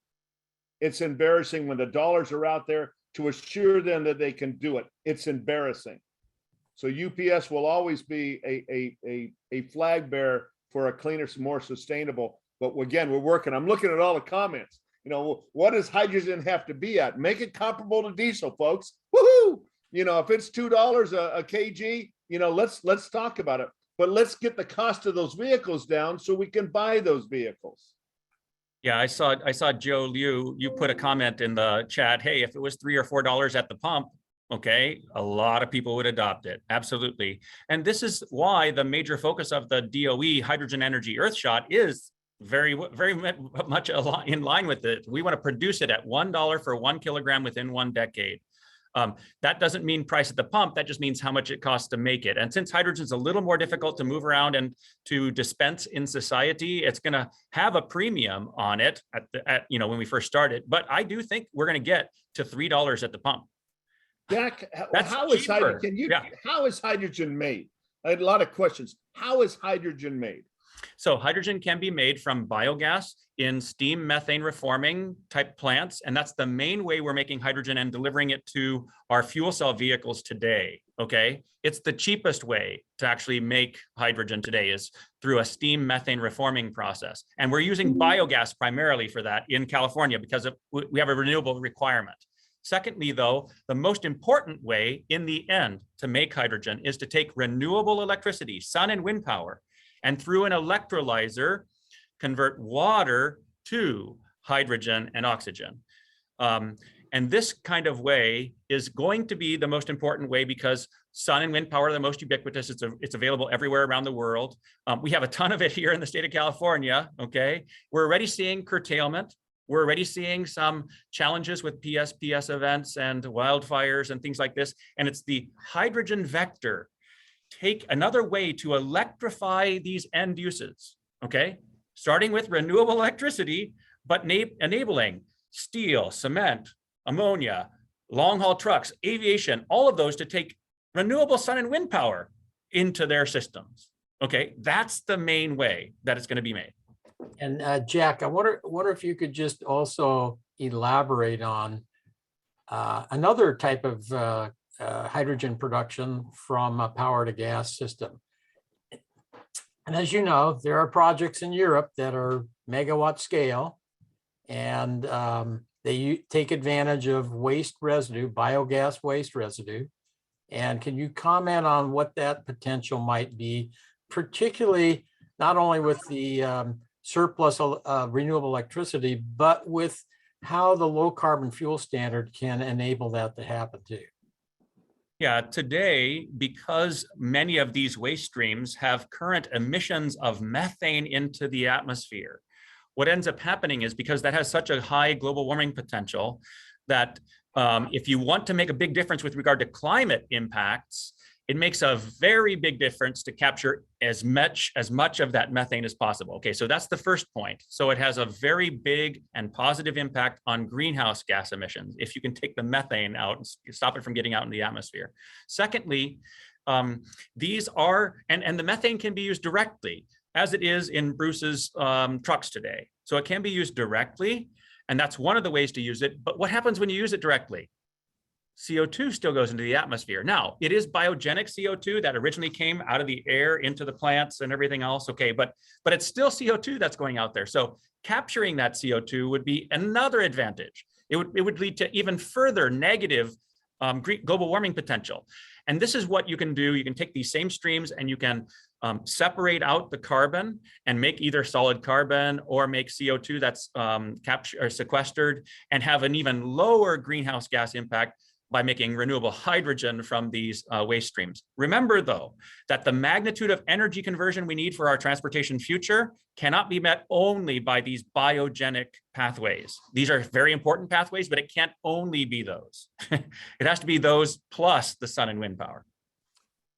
It's embarrassing when the dollars are out there to assure them that they can do it. It's embarrassing. So UPS will always be a flag bearer for a cleaner, more sustainable. But again, we're working. I'm looking at all the comments. You know, what does hydrogen have to be at? Make it comparable to diesel, folks. Woohoo! You know, if it's $2 a kg, you know, let's talk about it. But let's get the cost of those vehicles down so we can buy those vehicles. Yeah, I saw Joe Liu, you put a comment in the chat. Hey, if it was $3 or $4 at the pump, okay, a lot of people would adopt it. Absolutely. And this is why the major focus of the DOE Hydrogen Energy Earthshot is very much in line with it. We want to produce it at $1 for 1 kilogram within 1 decade. That doesn't mean price at the pump. That just means how much it costs to make it. And since hydrogen is a little more difficult to move around and to dispense in society, it's going to have a premium on it at when we first started. But I do think we're going to get to $3 at the pump. Jack, how is hydrogen made? I had a lot of questions. How is hydrogen made? So hydrogen can be made from biogas in steam methane reforming type plants. And that's the main way we're making hydrogen and delivering it to our fuel cell vehicles today. Okay. It's the cheapest way to actually make hydrogen today is through a steam methane reforming process. And we're using biogas primarily for that in California because we have a renewable requirement. Secondly, though, the most important way in the end to make hydrogen is to take renewable electricity, sun and wind power, and through an electrolyzer, convert water to hydrogen and oxygen. And this kind of way is going to be the most important way because sun and wind power are the most ubiquitous. It's available everywhere around the world. We have a ton of it here in the state of California, okay? We're already seeing curtailment. We're already seeing some challenges with PSPS events and wildfires and things like this. And it's the hydrogen vector. Take another way to electrify these end uses, okay? Starting with renewable electricity, but enabling steel, cement, ammonia, long-haul trucks, aviation, all of those to take renewable sun and wind power into their systems, okay? That's the main way that it's gonna be made. And Jack, I wonder if you could just also elaborate on another type of hydrogen production from a power to gas system. And as you know, there are projects in Europe that are megawatt scale, and they take advantage of waste residue, biogas waste residue. And can you comment on what that potential might be particularly not only with the surplus renewable electricity, but with how the low carbon fuel standard can enable that to happen too. Yeah, today, because many of these waste streams have current emissions of methane into the atmosphere, what ends up happening is because that has such a high global warming potential that if you want to make a big difference with regard to climate impacts, it makes a very big difference to capture as much of that methane as possible. Okay, so that's the first point. So it has a very big and positive impact on greenhouse gas emissions if you can take the methane out and stop it from getting out in the atmosphere. Secondly, these are, and the methane can be used directly, as it is in Bruce's trucks today. So it can be used directly, and that's one of the ways to use it. But what happens when you use it directly? CO2 still goes into the atmosphere. Now, it is biogenic CO2 that originally came out of the air into the plants and everything else. Okay, but it's still CO2 that's going out there. So capturing that CO2 would be another advantage. It would lead to even further negative global warming potential. And this is what you can do. You can take these same streams and you can separate out the carbon and make either solid carbon or make CO2 that's captured or sequestered and have an even lower greenhouse gas impact by making renewable hydrogen from these waste streams. Remember, though, that the magnitude of energy conversion we need for our transportation future cannot be met only by these biogenic pathways. These are very important pathways, but it can't only be those. It has to be those plus the sun and wind power.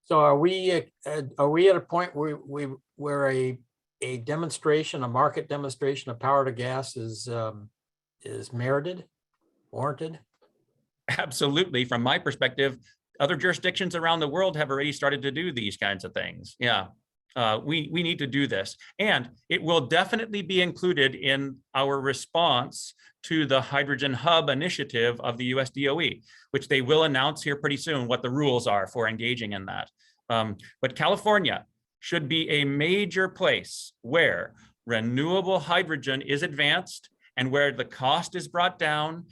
So are we at a point where a demonstration, a market demonstration of power to gas is merited, warranted? Absolutely. From my perspective, other jurisdictions around the world have already started to do these kinds of things. Yeah, we need to do this. And it will definitely be included in our response to the Hydrogen Hub initiative of the US DOE, which they will announce here pretty soon what the rules are for engaging in that. But California should be a major place where renewable hydrogen is advanced and where the cost is brought down,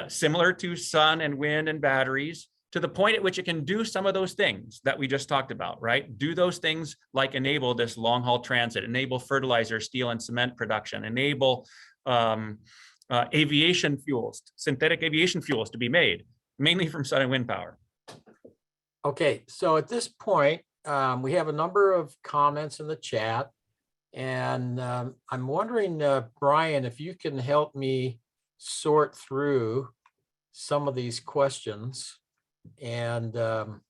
similar to sun and wind and batteries, to the point at which it can do some of those things that we just talked about, right? Do those things like enable this long haul transit, enable fertilizer, steel and cement production, enable aviation fuels, synthetic aviation fuels to be made, mainly from sun and wind power. Okay, so at this point, we have a number of comments in the chat. And I'm wondering, Brian, if you can help me sort through some of these questions. And well,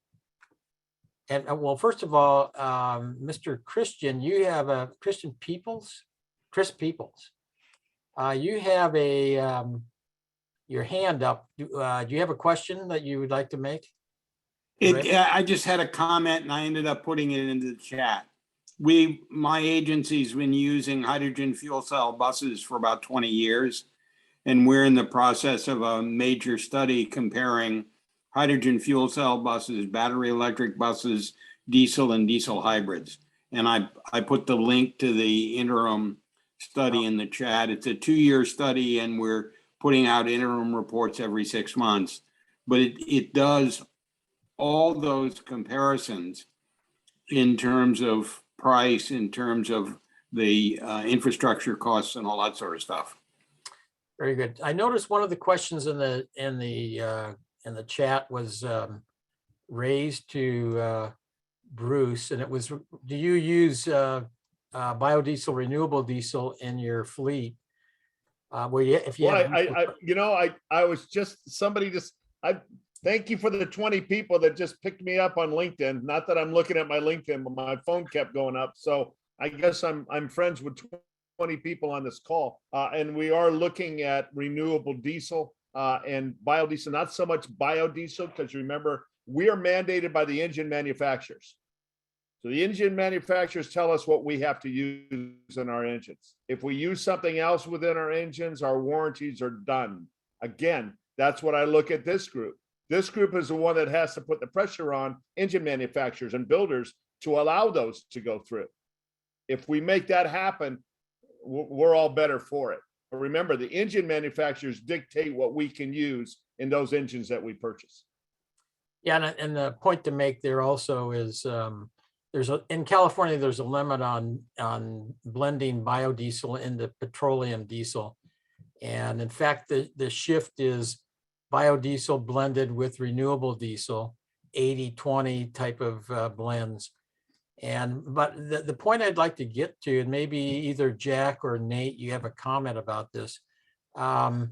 first of all, Mr. Christian, you have a Chris Peoples, you have a your hand up. Do you have a question that you would like to make? I just had a comment and I ended up putting it into the chat. My agency's been using hydrogen fuel cell buses for about 20 years. And we're in the process of a major study comparing hydrogen fuel cell buses, battery electric buses, diesel and diesel hybrids. And I put the link to the interim study in the chat. It's a 2-year study and we're putting out interim reports every 6 months. But it does all those comparisons in terms of price, in terms of the infrastructure costs and all that sort of stuff. Very good. I noticed one of the questions in the chat was raised to Bruce, and it was, do you use biodiesel, renewable diesel in your fleet? I was just thank you for the 20 people that just picked me up on LinkedIn. Not that I'm looking at my LinkedIn, but my phone kept going up. So I guess I'm friends with 20 people on this call, and we are looking at renewable diesel and biodiesel, not so much biodiesel, because remember, we are mandated by the engine manufacturers. So the engine manufacturers tell us what we have to use in our engines. If we use something else within our engines, our warranties are done. Again, that's what I look at this group. This group is the one that has to put the pressure on engine manufacturers and builders to allow those to go through. If we make that happen, we're all better for it. But remember, the engine manufacturers dictate what we can use in those engines that we purchase. Yeah, and the point to make there also is in California, there's a limit on blending biodiesel into petroleum diesel. And in fact, the shift is biodiesel blended with renewable diesel, 80-20 type of blends. But the point I'd like to get to, and maybe either Jack or Nate, you have a comment about this. Do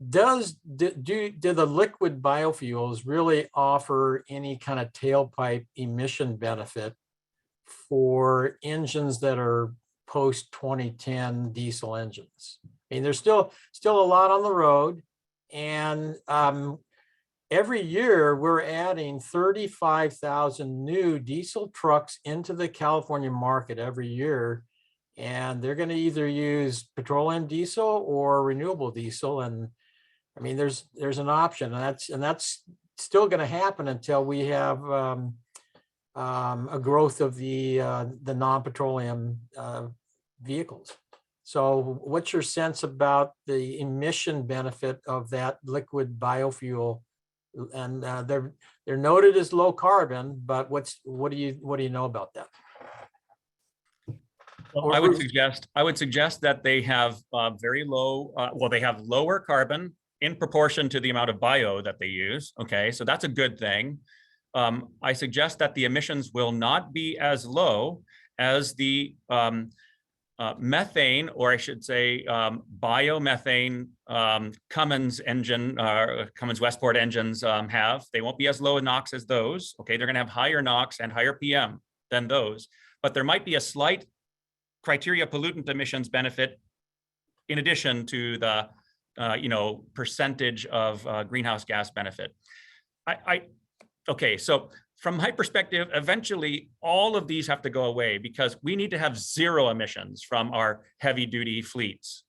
the liquid biofuels really offer any kind of tailpipe emission benefit for engines that are post 2010 diesel engines? I mean, there's still a lot on the road, and every year we're adding 35,000 new diesel trucks into the California market every year, and they're going to either use petroleum diesel or renewable diesel. And I mean, there's an option, and that's still going to happen until we have a growth of the non-petroleum vehicles. So what's your sense about the emission benefit of that liquid biofuel? And they're noted as low carbon, but what do you know about that? Well, I would suggest that they have very low, they have lower carbon in proportion to the amount of bio that they use. Okay, so that's a good thing. I suggest that the emissions will not be as low as the methane, or I should say biomethane Cummins engine, Cummins Westport engines have. They won't be as low in NOx as those. Okay, they're going to have higher NOx and higher PM than those, but there might be a slight criteria pollutant emissions benefit in addition to the percentage of greenhouse gas benefit. Okay, so from my perspective, eventually all of these have to go away because we need to have zero emissions from our heavy duty fleets.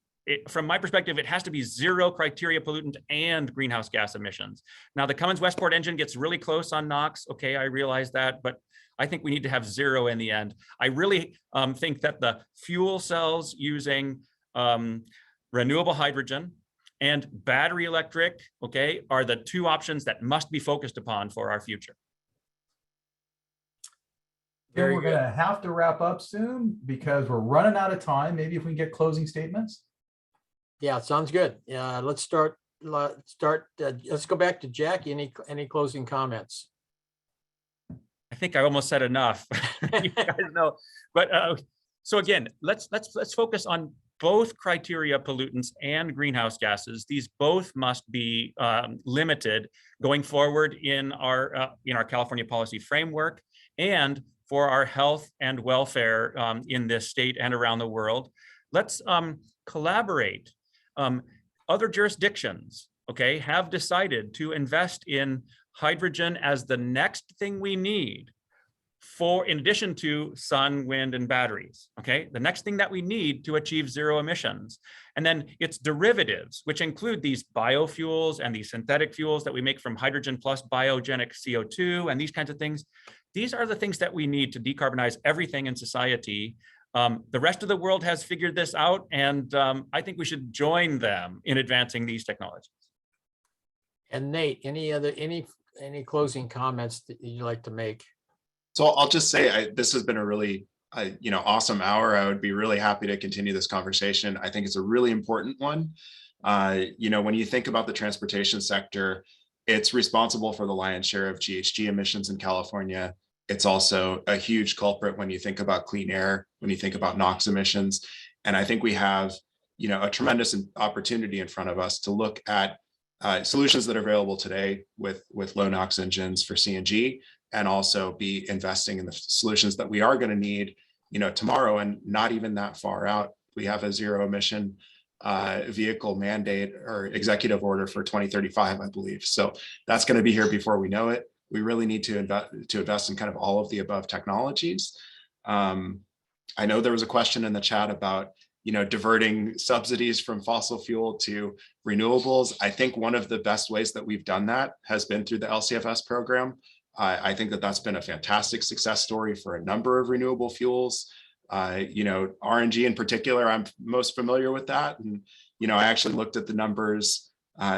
From my perspective, it has to be zero criteria pollutant and greenhouse gas emissions. Now the Cummins Westport engine gets really close on NOx. Okay, I realize that, but I think we need to have zero in the end. I really think that the fuel cells using renewable hydrogen and battery electric, okay, are the two options that must be focused upon for our future. And we're going to have to wrap up soon because we're running out of time. Maybe if we can get closing statements. Yeah, sounds good. Yeah, let's start. Let's go back to Jackie. Any closing comments? I think I almost said enough. You guys know, but so again, let's focus on both criteria pollutants and greenhouse gases. These both must be limited going forward in our California policy framework and for our health and welfare in this state and around the world. Let's collaborate. Other jurisdictions, okay, have decided to invest in hydrogen as the next thing we need in addition to sun, wind, and batteries, okay? The next thing that we need to achieve zero emissions. And then its derivatives, which include these biofuels and these synthetic fuels that we make from hydrogen plus biogenic CO2 and these kinds of things. These are the things that we need to decarbonize everything in society. The rest of the world has figured this out, and I think we should join them in advancing these technologies. And Nate, any closing comments that you'd like to make? So I'll just say this has been a really awesome hour. I would be really happy to continue this conversation. I think it's a really important one. When you think about the transportation sector, it's responsible for the lion's share of GHG emissions in California. It's also a huge culprit when you think about clean air, when you think about NOx emissions. And I think we have a tremendous opportunity in front of us to look at solutions that are available today with low NOx engines for CNG, and also be investing in the solutions that we are going to need, tomorrow and not even that far out. We have a zero emission vehicle mandate or executive order for 2035, I believe. So that's going to be here before we know it. We really need to invest in kind of all of the above technologies. I know there was a question in the chat about diverting subsidies from fossil fuel to renewables. I think one of the best ways that we've done that has been through the LCFS program. I think that that's been a fantastic success story for a number of renewable fuels. RNG in particular, I'm most familiar with that. And, I actually looked at the numbers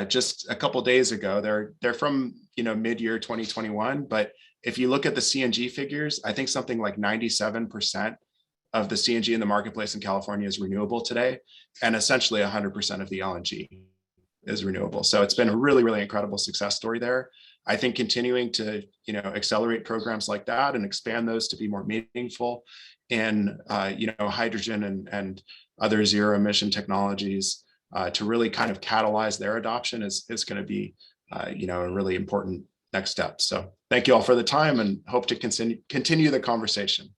just a couple of days ago. They're from, mid-year 2021, but if you look at the CNG figures, I think something like 97% of the CNG in the marketplace in California is renewable today, and essentially 100% of the LNG is renewable. So it's been a really, really incredible success story there. I think continuing to, accelerate programs like that and expand those to be more meaningful in, hydrogen and other zero emission technologies to really kind of catalyze their adoption is going to be, a really important next step. So thank you all for the time and hope to continue the conversation.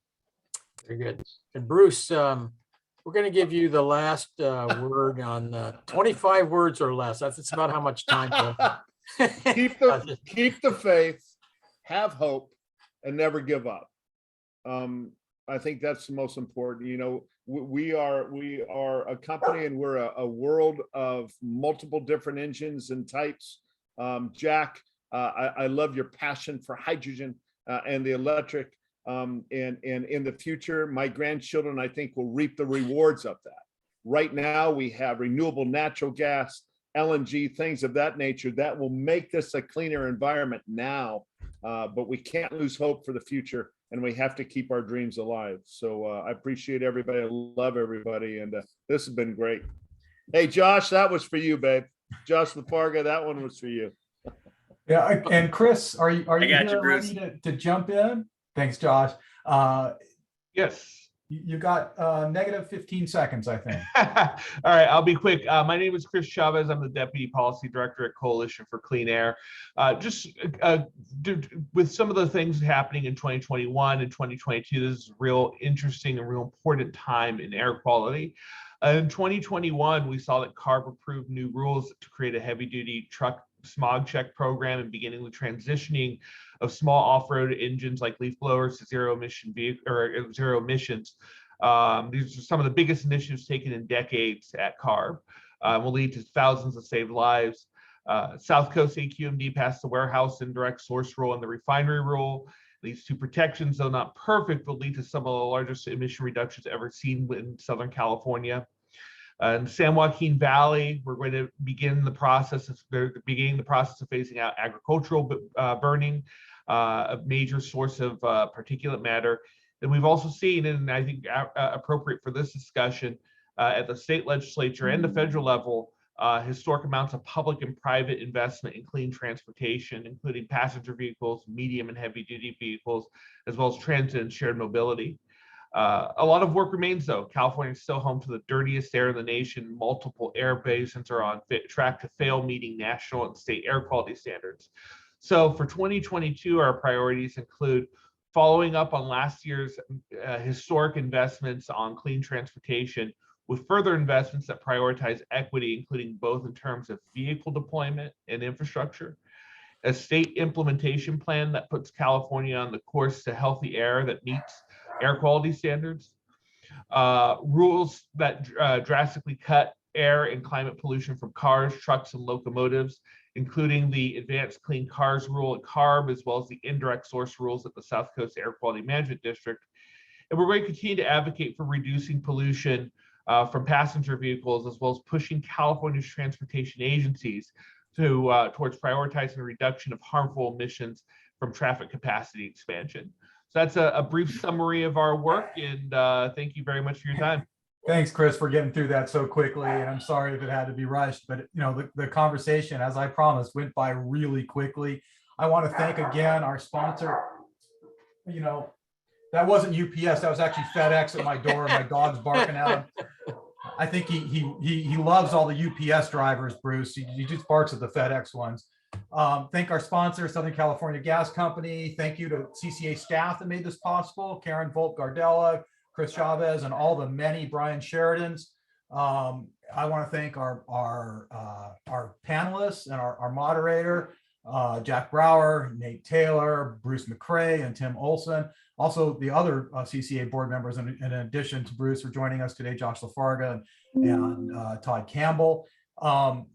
Very good. And Bruce, we're going to give you the last word on 25 words or less. That's about how much time. Keep the faith, have hope, and never give up. I think that's the most important. We are a company, and we're a world of multiple different engines and types. Jack, I love your passion for hydrogen and the electric. And in the future, my grandchildren, I think, will reap the rewards of that. Right now, we have renewable natural gas, LNG, things of that nature that will make this a cleaner environment now. But we can't lose hope for the future, and we have to keep our dreams alive. So I appreciate everybody. I love everybody. And this has been great. Hey, Josh, that was for you, babe. Josh Lafarga, that one was for you. Yeah, and Chris, are you got here you, Bruce. ready to jump in? Thanks, Josh. Yes. You got negative 15 seconds, I think. All right, I'll be quick. My name is Chris Chavez. I'm the Deputy Policy Director at Coalition for Clean Air. With some of the things happening in 2021 and 2022, this is real interesting and real important time in air quality. In 2021, we saw that CARB approved new rules to create a heavy-duty truck smog check program and beginning the transitioning of small off-road engines like leaf blowers to zero emissions. These are some of the biggest initiatives taken in decades at CARB. Will lead to thousands of saved lives. South Coast AQMD passed the warehouse indirect source rule and the refinery rule. These two protections, though not perfect, will lead to some of the largest emission reductions ever seen in Southern California. In San Joaquin Valley, we're going to begin the process of phasing out agricultural burning, a major source of particulate matter. And we've also seen, and I think appropriate for this discussion, at the state legislature and the federal level, historic amounts of public and private investment in clean transportation, including passenger vehicles, medium and heavy duty vehicles, as well as transit and shared mobility. A lot of work remains, though. California is still home to the dirtiest air in the nation. Multiple air basins are on track to fail meeting national and state air quality standards. So for 2022, our priorities include following up on last year's historic investments on clean transportation with further investments that prioritize equity, including both in terms of vehicle deployment and infrastructure, a state implementation plan that puts California on the course to healthy air that meets air quality standards, rules that drastically cut air and climate pollution from cars, trucks, and locomotives, including the Advanced Clean Cars rule at CARB, as well as the indirect source rules at the South Coast Air Quality Management District. And we're going to continue to advocate for reducing pollution from passenger vehicles, as well as pushing California's transportation agencies towards prioritizing the reduction of harmful emissions from traffic capacity expansion. So that's a brief summary of our work, and thank you very much for your time. Thanks, Chris, for getting through that so quickly. And I'm sorry if it had to be rushed, but the conversation, as I promised, went by really quickly. I want to thank again our sponsor. That wasn't UPS, that was actually FedEx at my door. My dog's barking at him. I think he loves all the UPS drivers, Bruce. He just barks at the FedEx ones. Thank our sponsor, Southern California Gas Company. Thank you to CCA staff that made this possible, Karen Volt Gardella, Chris Chavez, and all the many Brian Sheridans. I want to thank our panelists and our moderator, Jack Brouwer, Nate Taylor, Bruce MacRae, and Tim Olson. Also, the other CCA board members, in addition to Bruce, for joining us today, Josh Lafarga and Todd Campbell.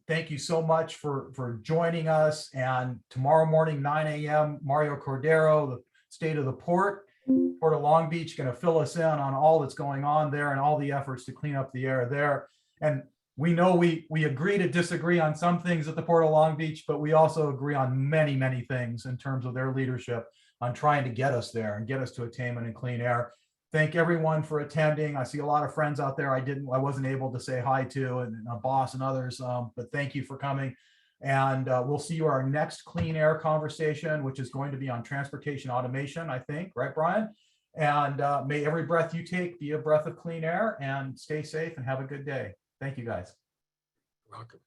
Thank you so much for joining us. And tomorrow morning, 9 a.m., Mario Cordero, the state of the Port of Long Beach, going to fill us in on all that's going on there and all the efforts to clean up the air there. And we know we agree to disagree on some things at the Port of Long Beach, but we also agree on many, many things in terms of their leadership on trying to get us there and get us to attainment in clean air. Thank everyone for attending. I see a lot of friends out there I wasn't able to say hi to, and our boss and others, but thank you for coming. And we'll see you our next clean air conversation, which is going to be on transportation automation, I think, right, Brian? And may every breath you take be a breath of clean air, and stay safe and have a good day. Thank you, guys. Welcome.